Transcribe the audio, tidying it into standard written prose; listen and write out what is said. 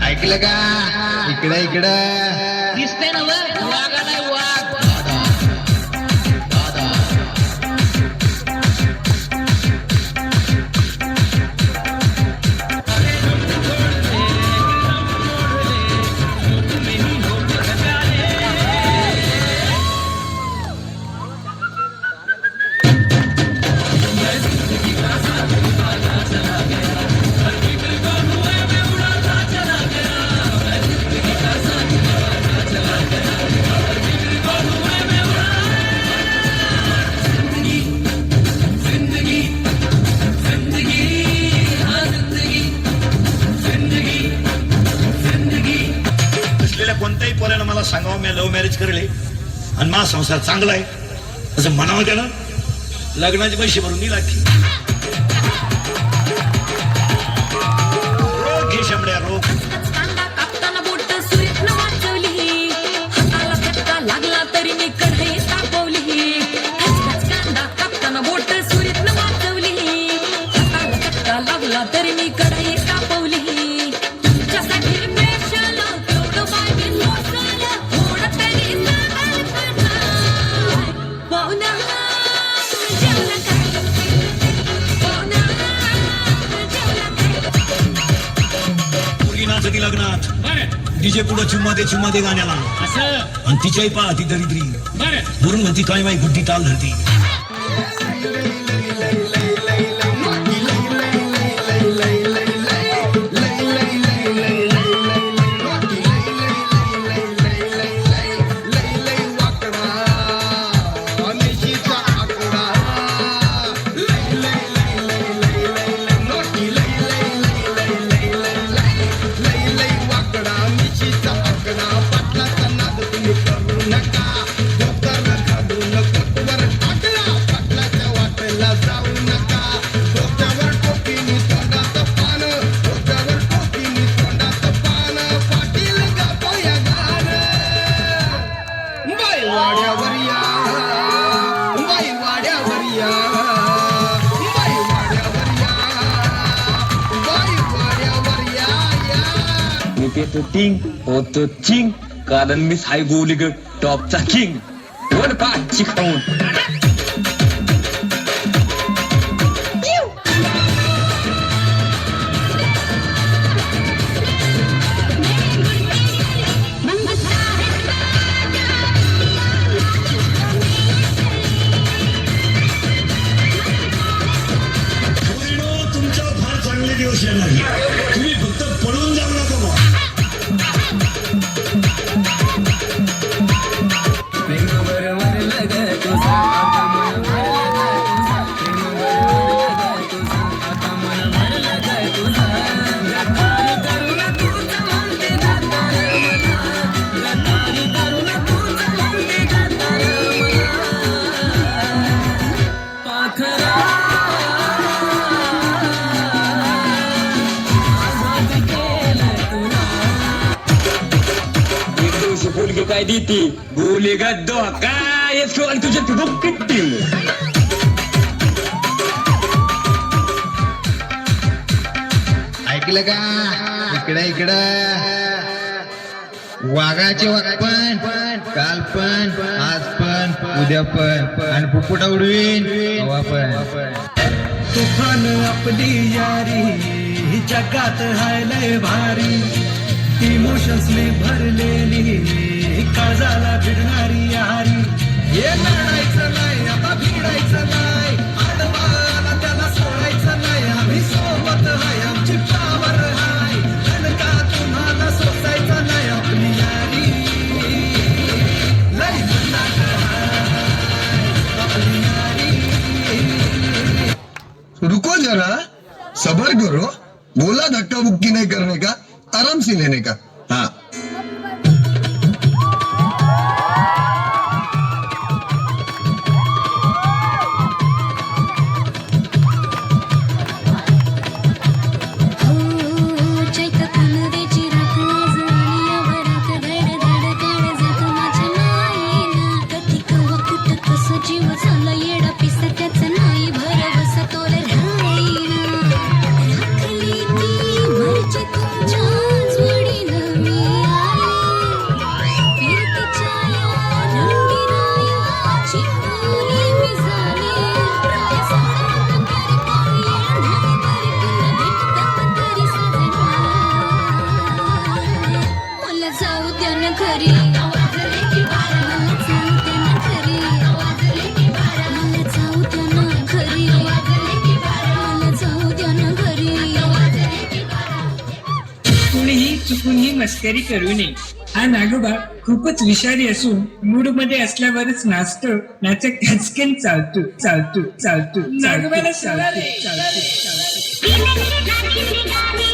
ऐकलं का? इकडं इकडं दिसतंय ना वाघ आलाय वाघ. कोणत्याही पोरानं मला सांगावं मी लव्ह मॅरेज करेल आणि माझा संसार चांगला आहे असं म्हणावं त्यानं. लग्नाचे पैसे भरून दिला की रोग घे शंभऱ्या रोग. कापताना बोट सुरीत न वाचवली, हाताला फटका लागला तरी मी कढई तापवली. कांदा कापताना बोट सुरीत न वाचवली, हाताला फटका लागला तरी मी कढई तापवली. तुमच्यासाठी स्पेशल तेवढं बाई लोकल थोडं तरी सांगाल का? पाहुणा जेवला काय? पाहुणा जेवला काय? पोरगी नाचती लग्नात डीजे पुढं चुम्मा दे गाण्याला असं आणि तिच्याही पहा ती दरिद्री बरं म्हणून म्हणती काय माही गुड्डी ताल धरती. मी पेतो टिंग होतो चिंग कारण मी हाय गोलीगड टॉपचा किंग वर पाच खाऊन. तुमच्या फार चांगले दिवस येणार तुम्ही फक्त पळून जाऊ नका बुवा. बोलगे काय देती बोले गद्दो काय आणि तुझ्या ठिबक किट्टी. ऐकलं का? इकडं इकडं वाघाचे वाघ पण काल पण आज पण उद्या पण आणि पुपुटा उडवीन हवा पण. तुफान आपली यारी जगात हाय लय भारी, इमोशन्सने भरलेली काळजाला भिडणारी यारी. हे लढायचं नाही आता भिडायचं नाही, आडवाला त्याला सोडायचं नाही. आम्ही सोबत हाय आमची पावर हाय, का तुम्हाला सोसायचं नाही आपली यारी. लय भन्नाट हाय आपली यारी. रुको जरा सबर करो, बोला धक्का बुक्की नहीं करने का, आराम से लेने का. हाँ मस्करी करू नये. हा नागोबा खूपच विषारी असून मूड मध्ये असल्यावरच नाचतो, नाचक हचकेन चालतो चालतो चालतो. नागोबाला सोडा रे. चालतो.